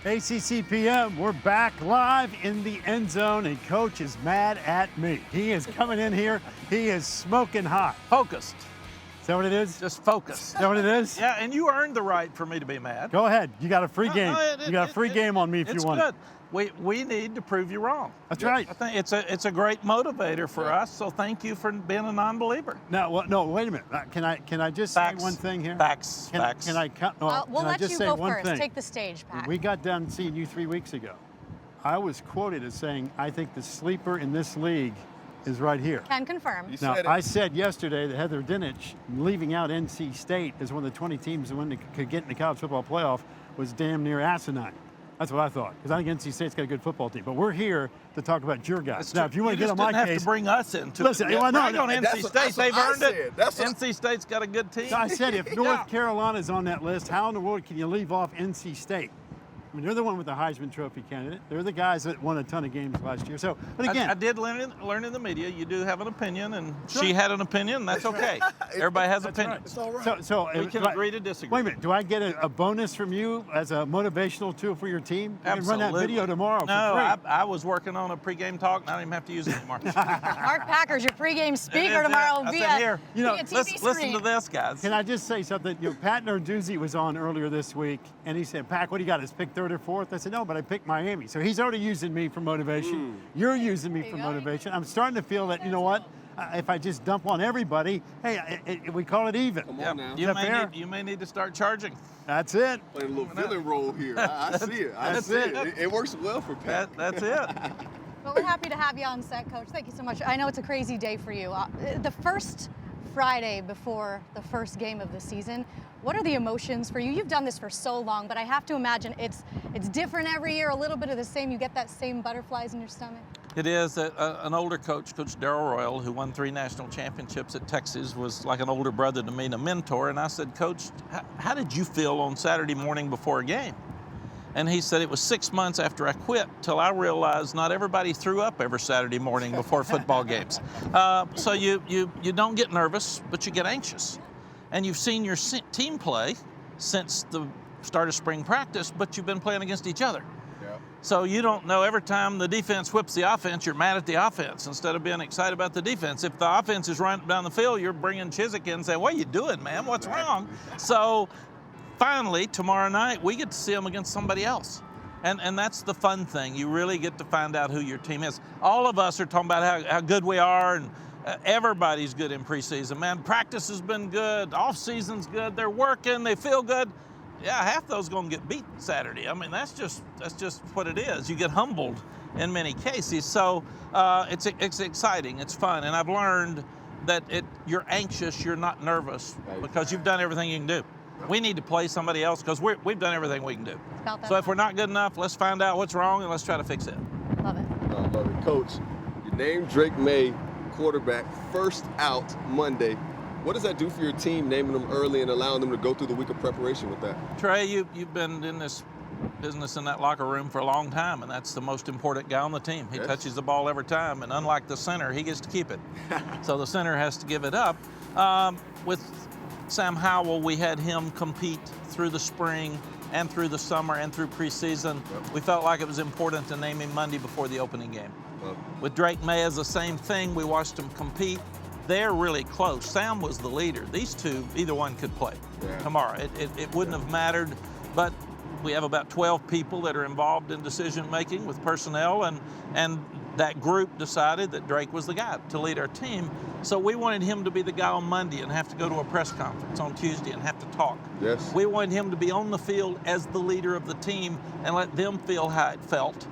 ACC PM, we're back live in the end zone, and Coach is mad at me. He is coming in here. He is smoking hot. Focused. Is that what it is? Just focused. Is that what it is? Yeah, and you earned the right for me to be mad. Go ahead. You got a free game. You got a free game on me if you want. It's good. We need to prove you wrong. That's right. I think it's a great motivator for us. So thank you for being a non-believer. No, wait a minute. Can I just say one thing here? Facts. Can I we'll let you go first. Thing? Take the stage, Pat. We got done seeing you 3 weeks ago. I was quoted as saying, I think the sleeper in this league is right here. Can confirm. Now, I said yesterday that Heather Dinich, leaving out NC State as one of the 20 teams that could get in the college football playoff, was damn near asinine. That's what I thought, because I think NC State's got a good football team. But we're here to talk about your guys. Now, if you want to get on my case, you have to bring us into listen, it. Listen, on NC State. They've earned it. NC State's got a good team. I said if North Carolina's on that list, how in the world can you leave off NC State? I mean, they're the one with the Heisman Trophy candidate. They're the guys that won a ton of games last year. So, but again, I did learn in the media. You do have an opinion, and she had an opinion. That's okay. Everybody has opinions. It's all right. So we can agree to disagree. Wait a minute. Do I get a bonus from you as a motivational tool for your team? You Absolutely. can run that video tomorrow. No, I was working on a pregame talk, and I don't even have to use it anymore. Mark Packer's your pregame speaker tomorrow via TV listen to this, guys. Can I just say something? Pat Narduzzi was on earlier this week, and he said, "Pack, what do you got? Is pick third or fourth?" I said, "No, but I picked Miami." So he's already using me for motivation. You're using me for motivation. I'm starting to feel that, you know what? If I just dump on everybody, hey, we call it even. Come on now. You may need to start charging. That's it. Playing a little villain role here. I see it. I see it. It works well for Pat. That's it. Well, we're happy to have you on set, Coach. Thank you so much. I know it's a crazy day for you. The first Friday before the first game of the season, what are the emotions for you? You've done this for so long, but I have to imagine it's different every year, a little bit of the same. You get that same butterflies in your stomach? It is. An older coach, Coach Darrell Royal, who won 3 national championships at Texas, was like an older brother to me and a mentor. And I said, "Coach, how did you feel on Saturday morning before a game?" And he said, "It was 6 months after I quit till I realized not everybody threw up every Saturday morning before football games." So you don't get nervous, but you get anxious. And you've seen your team play since the start of spring practice, but you've been playing against each other. Yeah. So you don't know, every time the defense whips the offense, you're mad at the offense instead of being excited about the defense. If the offense is running down the field, you're bringing Chiswick in and saying, "What are you doing, man? What's wrong?" So finally, tomorrow night, we get to see them against somebody else. And that's the fun thing. You really get to find out who your team is. All of us are talking about how good we are, and everybody's good in preseason. Man, practice has been good. Off-season's good. They're working. They feel good. Yeah, half those going to get beat Saturday. I mean, that's just what it is. You get humbled in many cases. So it's exciting. It's fun. And I've learned that you're anxious, you're not nervous, because you've done everything you can do. We need to play somebody else because we've done everything we can do. So if we're not good enough, let's find out what's wrong and let's try to fix it. Love it. I love it. Coach, you named Drake May quarterback first out Monday. What does that do for your team, naming them early and allowing them to go through the week of preparation with that? Trey, you've been in this business in that locker room for a long time, and that's the most important guy on the team. He touches the ball every time, and unlike the center, he gets to keep it. So the center has to give it up. With Sam Howell, we had him compete through the spring and through the summer and through preseason. We felt like it was important to name him Monday before the opening game. With Drake May, it's the same thing. We watched him compete. They're really close. Sam was the leader. These two, either one could play tomorrow. It wouldn't have mattered, but we have about 12 people that are involved in decision-making with personnel, and that group decided that Drake was the guy to lead our team. So we wanted him to be the guy on Monday and have to go to a press conference on Tuesday and have to talk. Yes. We wanted him to be on the field as the leader of the team and let them feel how it felt.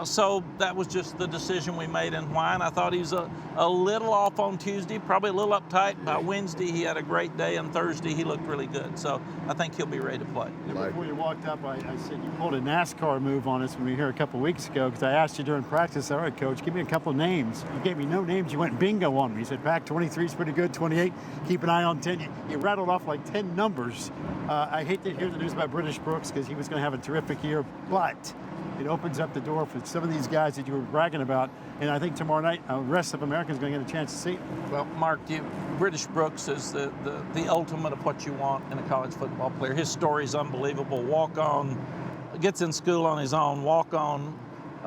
So that was just the decision we made and why. And I thought he was a little off on Tuesday, probably a little uptight. By Wednesday, he had a great day, and Thursday, he looked really good. So I think he'll be ready to play. Before you walked up, I said you pulled a NASCAR move on us when we were here a couple weeks ago, because I asked you during practice, all right, Coach, give me a couple of names. You gave me no names. You went bingo on me. You said, "Pack 23 is pretty good, 28, keep an eye on 10. You rattled off like 10 numbers. I hate to hear the news about British Brooks, because he was going to have a terrific year, but it opens up the door for some of these guys that you were bragging about. And I think tomorrow night, the rest of America is going to get a chance to see it. Well, Mark, British Brooks is the ultimate of what you want in a college football player. His story is unbelievable. Walk on, gets in school on his own, walk on,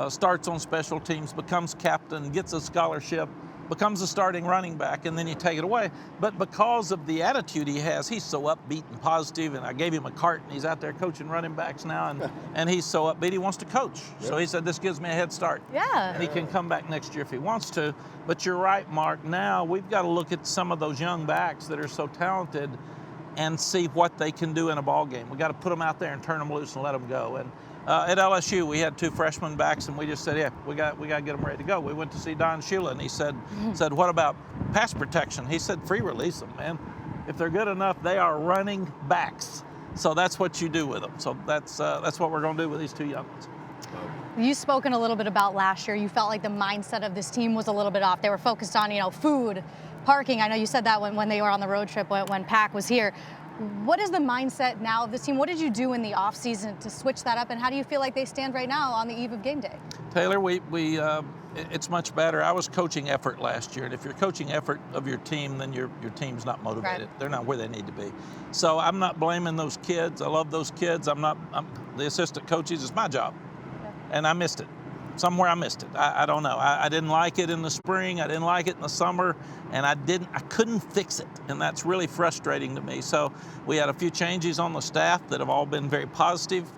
starts on special teams, becomes captain, gets a scholarship, becomes a starting running back, and then you take it away. But because of the attitude he has, he's so upbeat and positive, and I gave him a cart, and he's out there coaching running backs now, and he's so upbeat, he wants to coach. So he said, this gives me a head start. Yeah. And he can come back next year if he wants to. But you're right, Mark, now we've got to look at some of those young backs that are so talented and see what they can do in a ball game. We've got to put them out there and turn them loose and let them go. And at LSU, we had 2 freshman backs, and we just said, yeah, we got to get them ready to go. We went to see Don Shula, and he said, what about pass protection? He said, free release them, man. If they're good enough, they are running backs. So that's what you do with them. So that's what we're going to do with these 2 young ones. You've spoken a little bit about last year. You felt like the mindset of this team was a little bit off. They were focused on, food, parking. I know you said that when they were on the road trip when Pack was here. What is the mindset now of this team? What did you do in the offseason to switch that up, and how do you feel like they stand right now on the eve of game day? Taylor, it's much better. I was coaching effort last year, and if you're coaching effort of your team, then your team's not motivated. Right. They're not where they need to be. So I'm not blaming those kids. I love those kids. I'm the assistant coaches. It's my job, and I missed it. Somewhere I missed it. I don't know. I didn't like it in the spring. I didn't like it in the summer, and I couldn't fix it, and that's really frustrating to me. So we had a few changes on the staff that have all been very positive.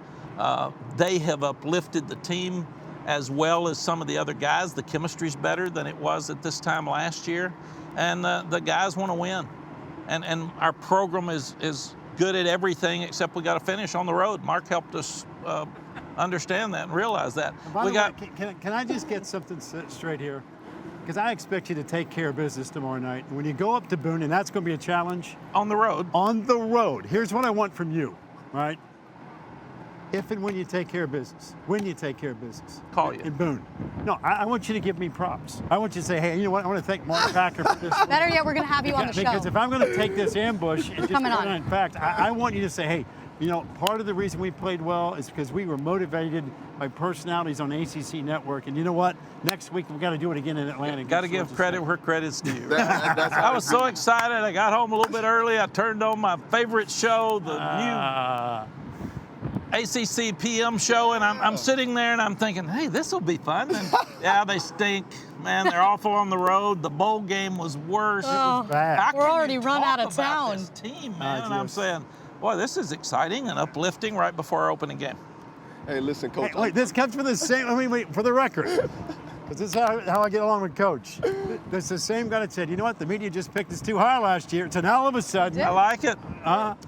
They have uplifted the team as well as some of the other guys. The chemistry's better than it was at this time last year, and the guys want to win. And our program is good at everything except we got to finish on the road. Mark helped us understand that and realize that. By the way, can I just get something straight here? Because I expect you to take care of business tomorrow night. When you go up to Boone, and that's going to be a challenge. On the road. On the road. Here's what I want from you, right? If and when you take care of business. When you take care of business. Call you. In Boone. No, I want you to give me props. I want you to say, hey, you know what? I want to thank Mark Packer for this. Better yet, we're going to have you on the show. Because if I'm going to take this ambush and just coming on. in fact, I want you to say, hey, part of the reason we played well is because we were motivated by personalities on ACC Network. And you know what? Next week, we've got to do it again in Atlanta. Got to give credit where credit's due. I was so excited. I got home a little bit early. I turned on my favorite show, the new ACC PM show, and I'm sitting there and I'm thinking, hey, this will be fun. And yeah, they stink. Man, they're awful on the road. The bowl game was worse. Oh, it was bad. We're already run out of about town. This team, man. And I'm saying, boy, this is exciting and uplifting right before our opening game. Hey, listen, Coach. Hey, wait, this comes from the same, wait, for the record. Because this is how I get along with Coach. It's the same guy that said, you know what, the media just picked us too high last year. And all of a sudden. I like it.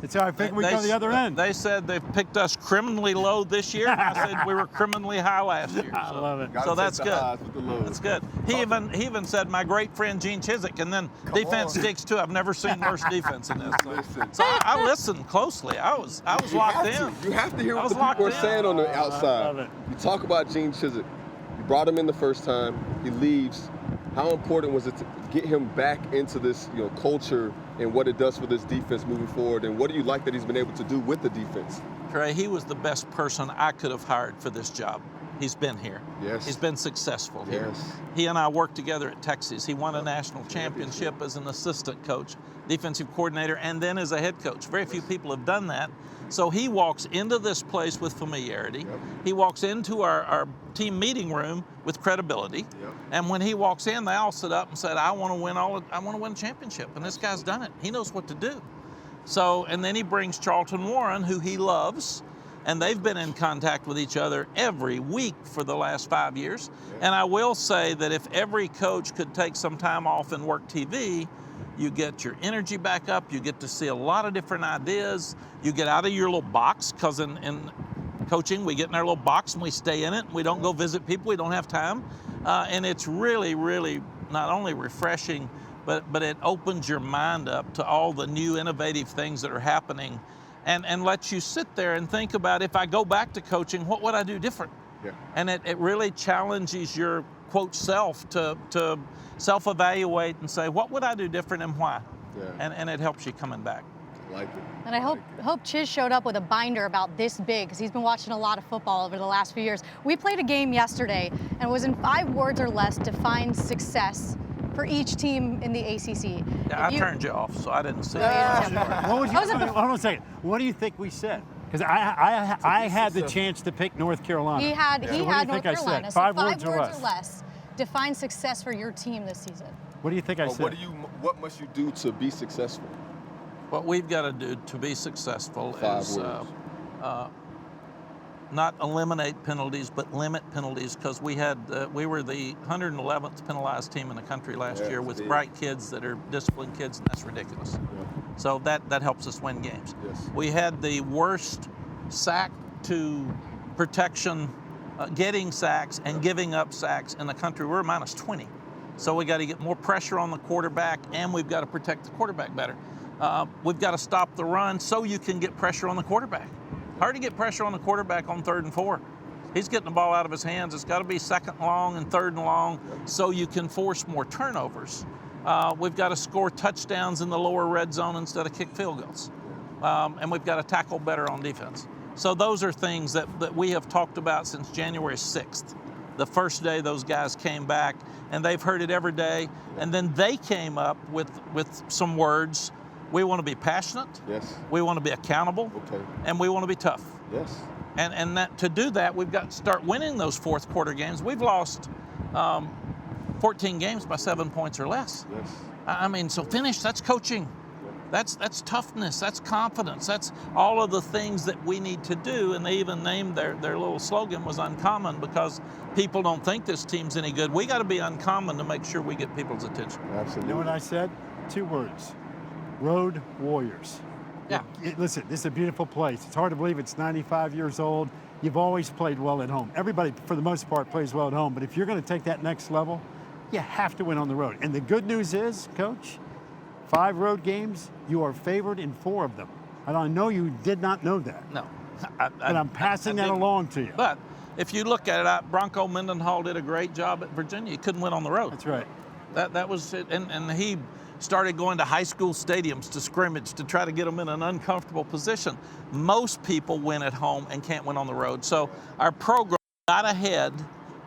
It's how I think we go the other end. They said they picked us criminally low this year. And I said we were criminally high last year. I love it. So that's good. That's good. He even said my great friend Gene Chizik, and then defense sticks too. I've never seen worse defense in this. So I listened closely. I was locked in. You have to hear what the people are saying on the outside. I love it. You talk about Gene Chizik. You brought him in the first time. He leaves. How important was it to get him back into this, culture and what it does for this defense moving forward? And what do you like that he's been able to do with the defense? Trey, he was the best person I could have hired for this job. He's been here. Yes. He's been successful here. Yes. He and I worked together at Texas. He won a national championship as an assistant coach, defensive coordinator, and then as a head coach. Very few people have done that. So he walks into this place with familiarity. Yep. He walks into our team meeting room with credibility. Yep. And when he walks in, they all stood up and said, I want to win a championship. And this guy's done it. He knows what to do. So, and then he brings Charlton Warren, who he loves, and they've been in contact with each other every week for the last 5 years. Yeah. And I will say that if every coach could take some time off and work TV, you get your energy back up, you get to see a lot of different ideas, you get out of your little box, because in coaching, we get in our little box and we stay in it, we don't go visit people, we don't have time. And it's really, really not only refreshing, but it opens your mind up to all the new innovative things that are happening, and lets you sit there and think about, if I go back to coaching, what would I do different? Yeah. And it really challenges your, quote, self to self-evaluate and say, what would I do different and why? Yeah. And it helps you coming back. I like it. And I hope Chiz showed up with a binder about this big, because he's been watching a lot of football over the last few years. We played a game yesterday, and it was in 5 words or less, define success for each team in the ACC. Yeah, I turned you off, so I didn't see it. What would you, hold on a second. What do you think we said? Because I had the chance to pick North Carolina. He had So what do you North think I Carolina. said? So Five five words or less. Define success for your team this season. What do you think I said? What must you do to be successful? What we've got to do to be successful 5 is words. not eliminate penalties, but limit penalties, because we were the 111th penalized team in the country last year with bright kids that are disciplined kids, and that's ridiculous. Yeah. So that helps us win games. Yes. We had the worst sack to protection, getting sacks and giving up sacks in the country. We're minus 20. So we got to get more pressure on the quarterback, and we've got to protect the quarterback better. We've got to stop the run so you can get pressure on the quarterback. Hard to get pressure on the quarterback on 3rd and 4. He's getting the ball out of his hands. It's got to be 2nd long and 3rd and long so you can force more turnovers. We've got to score touchdowns in the lower red zone instead of kick field goals. And we've got to tackle better on defense. So those are things that we have talked about since January 6th. The first day those guys came back, and they've heard it every day. And then they came up with some words. We want to be passionate. Yes. We want to be accountable. Okay. And we want to be tough. Yes. And that to do that, we've got to start winning those 4th quarter games. We've lost 14 games by 7 points or less. Yes. I mean, so finish. That's coaching. That's toughness. That's confidence. That's all of the things that we need to do. And they even named their little slogan was uncommon, because people don't think this team's any good. We got to be uncommon to make sure we get people's attention. Absolutely. You know what I said? 2 words. Road Warriors. Yeah. Listen, this is a beautiful place. It's hard to believe it's 95 years old. You've always played well at home. Everybody, for the most part, plays well at home. But if you're going to take that next level, you have to win on the road. And the good news is, Coach, 5 road games, you are favored in 4 of them. And I know you did not know that. No. And I'm passing that didn't. along to you. But if you look at it, Bronco Mendenhall did a great job at Virginia. He couldn't win on the road. That's right. That was it. And he started going to high school stadiums to scrimmage to try to get them in an uncomfortable position. Most people win at home and can't win on the road. So our program got ahead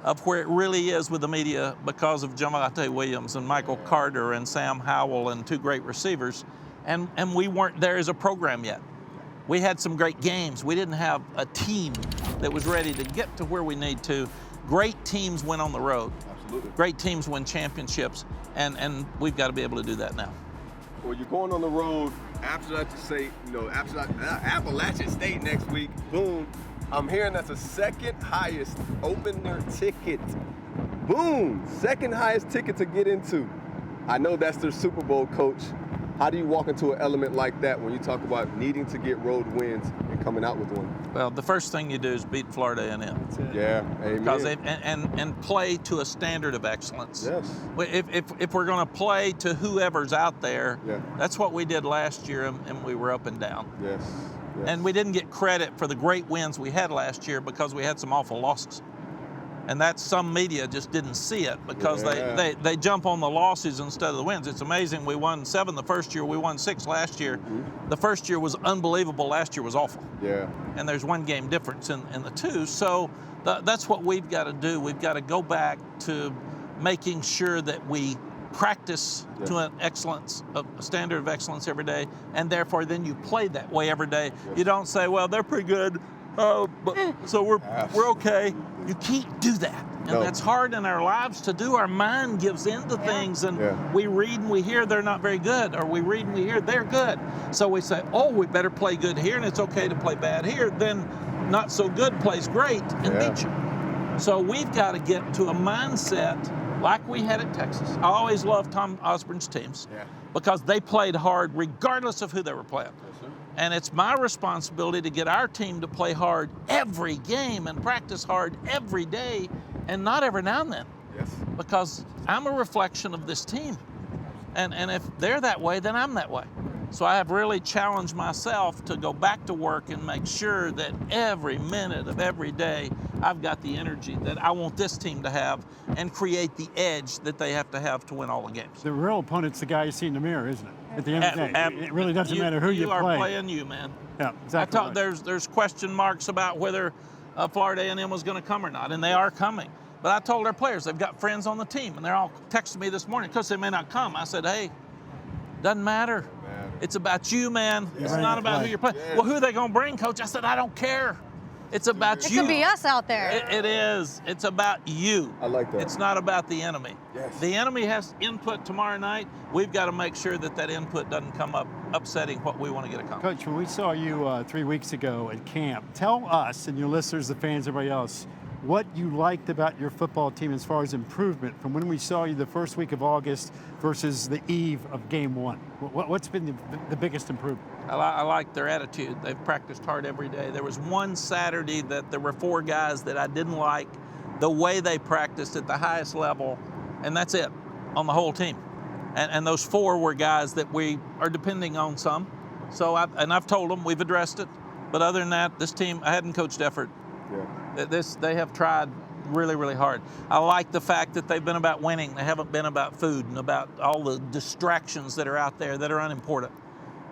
of where it really is with the media because of Javonte Williams and Michael Carter and Sam Howell and 2 great receivers. And we weren't there as a program yet. We had some great games. We didn't have a team that was ready to get to where we need to. Great teams win on the road. Absolutely. Great teams win championships, and we've got to be able to do that now. Well, you're going on the road after Appalachian State next week. Boom. I'm hearing that's the 2nd highest opener ticket. Boom. 2nd highest ticket to get into. I know that's their Super Bowl, Coach. How do you walk into an element like that when you talk about needing to get road wins and coming out with one? Well, the first thing you do is beat Florida A&M. That's it. Yeah, amen. Because and play to a standard of excellence. Yes. If we're going to play to whoever's out there, Yeah. that's what we did last year, and we were up and down. Yes. Yes. And we didn't get credit for the great wins we had last year because we had some awful losses. And that's some media just didn't see it because they jump on the losses instead of the wins. It's amazing. We won 7 the first year. We won 6 last year. Mm-hmm. The first year was unbelievable. Last year was awful. Yeah. And there's 1 game difference in the 2. So that's what we've got to do. We've got to go back to making sure that we practice to an excellence, a standard of excellence every day, and therefore then you play that way every day. You don't say, well, they're pretty good, so we're okay. You can't do that. And that's hard in our lives to do. Our mind gives into things, and we read and we hear they're not very good, or we read and we hear they're good. So we say, oh, we better play good here, and it's okay to play bad here. Then not so good plays great and beat you. So we've got to get to a mindset like we had at Texas. I always loved Tom Osborne's teams because they played hard regardless of who they were playing. And it's my responsibility to get our team to play hard every game and practice hard every day and not every now and then. Yes. Because I'm a reflection of this team. And if they're that way, then I'm that way. So I have really challenged myself to go back to work and make sure that every minute of every day I've got the energy that I want this team to have and create the edge that they have to win all the games. The real opponent's the guy you see in the mirror, isn't it? At the end of the day, it really doesn't matter who you play. You are playing you, man. Yeah, exactly. There's question marks about whether Florida A&M was going to come or not, and they are coming. But I told our players, they've got friends on the team, and they're all texting me this morning because they may not come. I said, hey, doesn't matter. It's about you, man. It's ready not to about play. who you're playing. Well, who are they going to bring, Coach? I said, I don't care. It's about It you. could be us out there. It is. It's about you. I like that. It's not about the enemy. Yes. The enemy has input tomorrow night. We've got to make sure that that input doesn't come up upsetting what we want to get accomplished. Coach, when we saw you 3 weeks ago at camp, tell us and your listeners, the fans, everybody else, what you liked about your football team as far as improvement from when we saw you the first week of August versus the eve of game one. What's been the biggest improvement? I like their attitude. They've practiced hard every day. There was one Saturday that there were 4 guys that I didn't like the way they practiced at the highest level, and that's it on the whole team. And those 4 were guys that we are depending on some. So I've told them, we've addressed it. But other than that, this team, I hadn't coached effort. Yeah. They have tried really, really hard. I like the fact that they've been about winning. They haven't been about food and about all the distractions that are out there that are unimportant.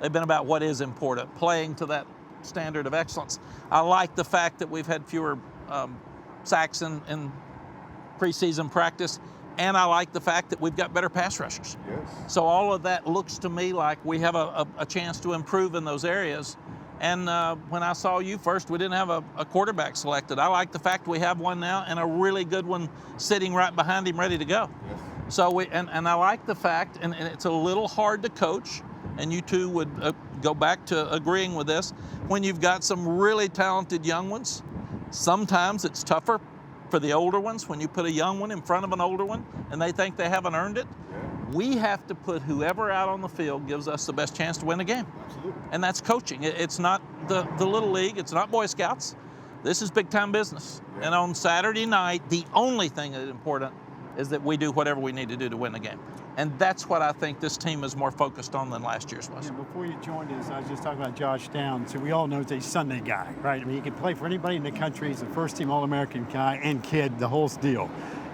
They've been about what is important, playing to that standard of excellence. I like the fact that we've had fewer sacks in preseason practice, and I like the fact that we've got better pass rushers. Yes. So all of that looks to me like we have a chance to improve in those areas. And when I saw you first, we didn't have a quarterback selected. I like the fact we have one now and a really good one sitting right behind him ready to go. Yes. So and I like the fact, and it's a little hard to coach, and you two would go back to agreeing with this, when you've got some really talented young ones, sometimes it's tougher for the older ones when you put a young one in front of an older one and they think they haven't earned it. Yeah. We have to put whoever out on the field gives us the best chance to win the game. Absolutely. And that's coaching. It's not the Little League. It's not Boy Scouts. This is big time business. Yeah. And on Saturday night, the only thing that's important is that we do whatever we need to do to win the game. And that's what I think this team is more focused on than last year's was. Yeah, before you joined us, I was just talking about Josh Downs, who we all know is a Sunday guy, right? I mean, he can play for anybody in the country. He's a first-team All-American guy and kid, the whole deal.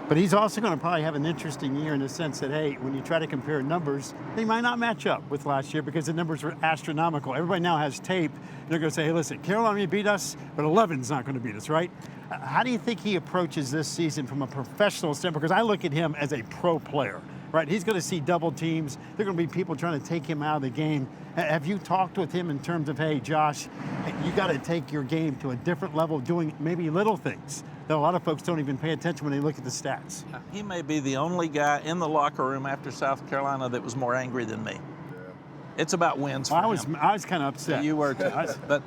But he's also going to probably have an interesting year in the sense that, hey, when you try to compare numbers, they might not match up with last year because the numbers were astronomical. Everybody now has tape, and they're going to say, hey, listen, Carolina may beat us, but 11's not going to beat us, right? How do you think he approaches this season from a professional standpoint? Because I look at him as a pro player. Right, he's going to see double teams. There are going to be people trying to take him out of the game. Have you talked with him in terms of, hey, Josh, you got to take your game to a different level, doing maybe little things that a lot of folks don't even pay attention when they look at the stats? He may be the only guy in the locker room after South Carolina that was more angry than me. It's about wins for Well, him. I was kind of upset. You were too. I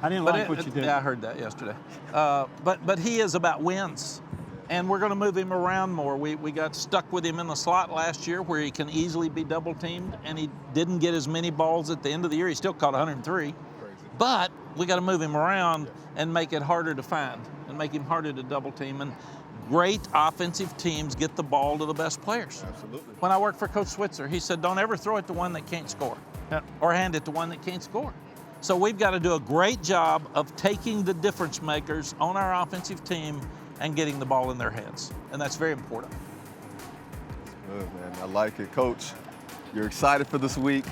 didn't like what you did. Yeah, I heard that yesterday. But he is about wins. And we're going to move him around more. We got stuck with him in the slot last year where he can easily be double teamed, and he didn't get as many balls at the end of the year. He still caught 103. Crazy. But we got to move him around and make it harder to find and make him harder to double team. And great offensive teams get the ball to the best players. Absolutely. When I worked for Coach Switzer, he said, don't ever throw it to one that can't score or hand it to one that can't score. So we've got to do a great job of taking the difference makers on our offensive team and getting the ball in their hands. And that's very important. Good, man. I like it. Coach, you're excited for this week.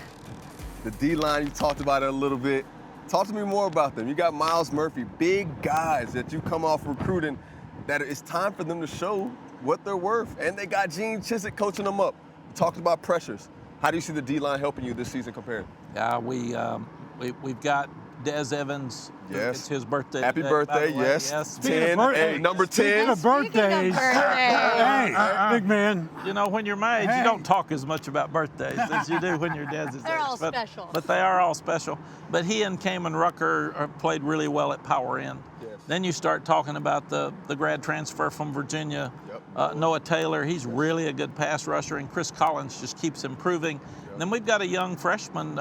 The D-line, you talked about it a little bit. Talk to me more about them. You got Miles Murphy, big guys that you come off recruiting, that it's time for them to show what they're worth. And they got Gene Chizik coaching them up. You talked about pressures. How do you see the D-line helping you this season compared? Yeah, we've got Des Evans. Yes. It's his birthday. Happy today, by birthday, the way. yes. Speaking of 10, birthdays, number 10. Speaking of birthdays, hey, big man. You know, when you're my age, Hey. you don't talk as much about birthdays as you do when you're Dez's age. They're all special. But they are all special. But he and Kamen Rucker played really well at Power End. Yes. Then you start talking about the grad transfer from Virginia, Yep. Noah Taylor. He's really a good pass rusher, and Chris Collins just keeps improving. Yep. Then we've got a young freshman,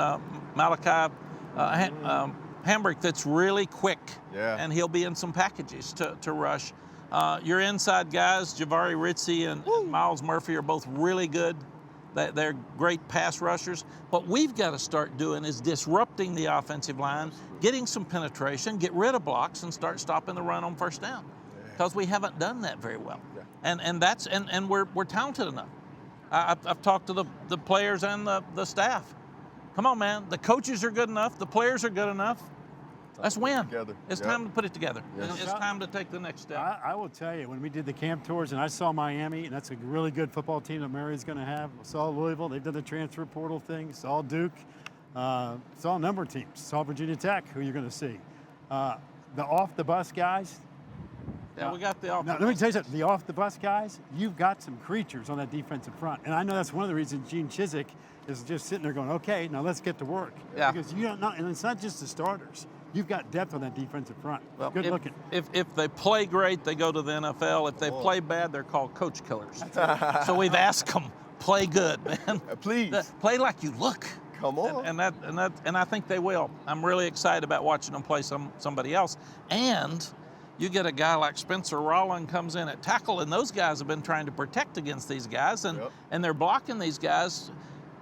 Malachi Hambrick, that's really quick, Yeah. and he'll be in some packages to rush. Your inside guys, Javari Ritzy and Miles Murphy, are both really good. They're great pass rushers. What we've got to start doing is disrupting the offensive line, getting some penetration, get rid of blocks, and start stopping the run on first down. Because we haven't done that very well. Yeah. And we're talented enough. I've talked to the players and the staff. Come on, man. The coaches are good enough. The players are good enough. Let's win. Together. It's Yep. time to put it together. Yes. It's time to take the next step. I will tell you, when we did the camp tours and I saw Miami, and that's a really good football team that Mary's going to have. I saw Louisville. They've done the transfer portal thing. Saw Duke. Saw a number of teams. Saw Virginia Tech, who you're going to see. The off-the-bus guys. Yeah, we got the off. Now, let me tell you something. The off-the-bus guys, you've got some creatures on that defensive front. And I know that's one of the reasons Gene Chizik is just sitting there going, okay, now let's get to work. Yeah. Because you don't know, and it's not just the starters. You've got depth on that defensive front. Well, Good looking. If they play great, they go to the NFL. If they play bad, they're called coach killers. So we've asked them, play good, man. Please. Play like you look. Come on. And I think they will. I'm really excited about watching them play somebody else. And you get a guy like Spencer Rolland comes in at tackle, and those guys have been trying to protect against these guys, and they're blocking these guys.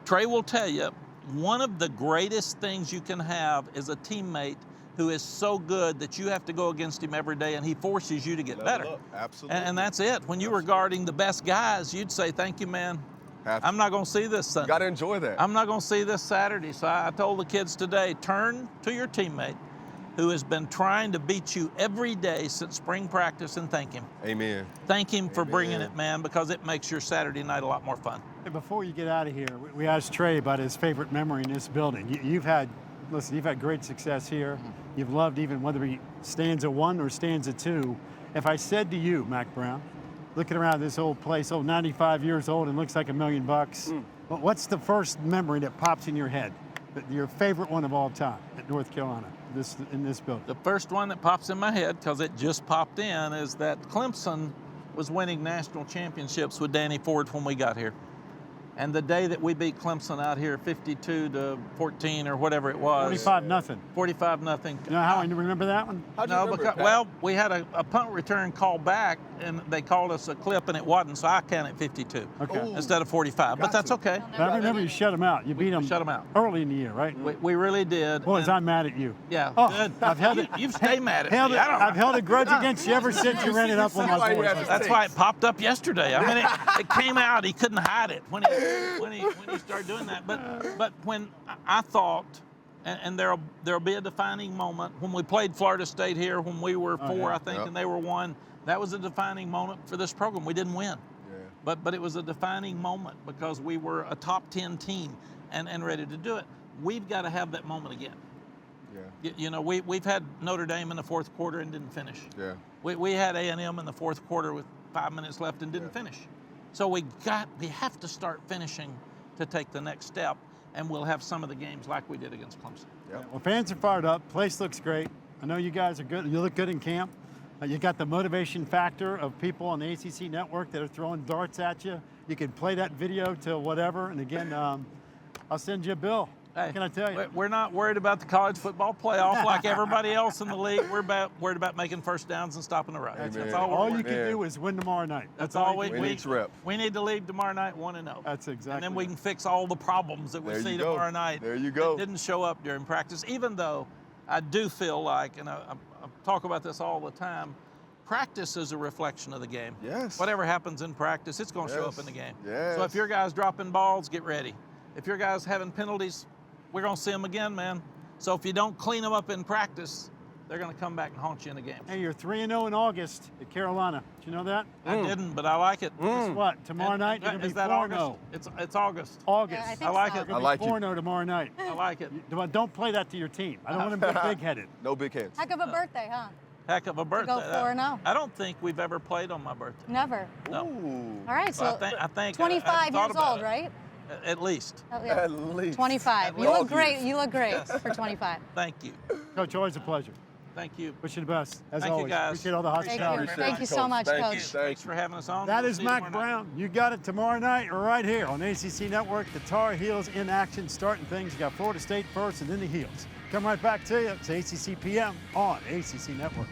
Trey will tell you, one of the greatest things you can have is a teammate who is so good that you have to go against him every day, and he forces you to get better. Absolutely. And that's it. When you were guarding the best guys, you'd say, thank you, man. I'm not going to see this Sunday. You got to enjoy that. I'm not going to see this Saturday. So I told the kids today, turn to your teammate who has been trying to beat you every day since spring practice and thank him. Amen. Thank him for bringing it, man, because it makes your Saturday night a lot more fun. Hey, before you get out of here, we asked Trey about his favorite memory in this building. You've had great success here. You've loved even whether he stanza 1 or stanza 2. If I said to you, Mack Brown, looking around this old place, 95 years old and looks like $1 million bucks, what's the first memory that pops in your head? Your favorite one of all time at North Carolina, in this building? The first one that pops in my head, because it just popped in, is that Clemson was winning national championships with Danny Ford when we got here. And the day that we beat Clemson out here 52-14 or whatever it was. 45-0. 45-0. You know how I remember that one? How'd you remember it, Pat? Well, we had a punt return call back, and they called us a clip, and it wasn't, so I counted 52 instead of 45. But that's okay. But I remember you shut them out. You beat them shut them out early in the year, right? We really did. Boys, I'm mad at you. Yeah, good. I've held it. You've stayed mad at me. I've held a grudge against you ever since you ran it up on my boys. That's why it popped up yesterday. I mean, it came out. He couldn't hide it when he started doing that. But when I thought, and there'll be a defining moment when we played Florida State here when we were 4, I think, and they were 1. That was a defining moment for this program. We didn't win, but it was a defining moment because we were a top 10 team and ready to do it. We've got to have that moment again. Yeah. You know, we've had Notre Dame in the fourth quarter and didn't finish. Yeah. We had A&M in the fourth quarter with 5 minutes left and didn't finish. So we have to start finishing to take the next step, and we'll have some of the games like we did against Clemson. Yeah. Well, fans are fired up. Place looks great. I know you guys are good. You look good in camp. You got the motivation factor of people on the ACC network that are throwing darts at you. You can play that video to whatever. And again, I'll send you a bill. Hey, what can I tell you? We're not worried about the college football playoff like everybody else in the league. We're worried about making first downs and stopping the run. That's all you can do is win tomorrow night. That's all we need. We need to leave tomorrow night 1-0. That's exactly. And then we can fix all the problems that we see tomorrow night. There you go. That didn't show up during practice, even though I do feel like, and I talk about this all the time, practice is a reflection of the game. Yes. Whatever happens in practice, it's going to show up in the game. Yes. So if your guys dropping balls, get ready. If your guys having penalties, we're going to see them again, man. So if you don't clean them up in practice, they're going to come back and haunt you in the game. Hey, you're 3-0 in August at Carolina. Did you know that? I didn't, but I like it. Guess what? Tomorrow night, you're going to be 4-0. It's August. August. Yeah, I like it. I like 4-0 tomorrow night. I like it. Don't play that to your team. I don't want them to get big-headed. No big heads. Heck of a birthday, huh? Heck of a birthday. To go 4-0. I don't think we've ever played on my birthday. Never. No. Ooh. All right, so I think 25 years old, right? At least. Oh, yeah. At least. 25. You look great. You look great for 25. Thank you. Coach, always a pleasure. Thank you. Wish you the best, as Thank you, always. guys. Appreciate all the hospitality. Thank you so much, Coach. Thanks for having us on. That We'll is see you Mack tomorrow night. Brown. You got it tomorrow night right here on ACC Network. The Tar Heels in action, starting things. You got Florida State first and then the Heels. Come right back to you. It's ACC PM on ACC Network.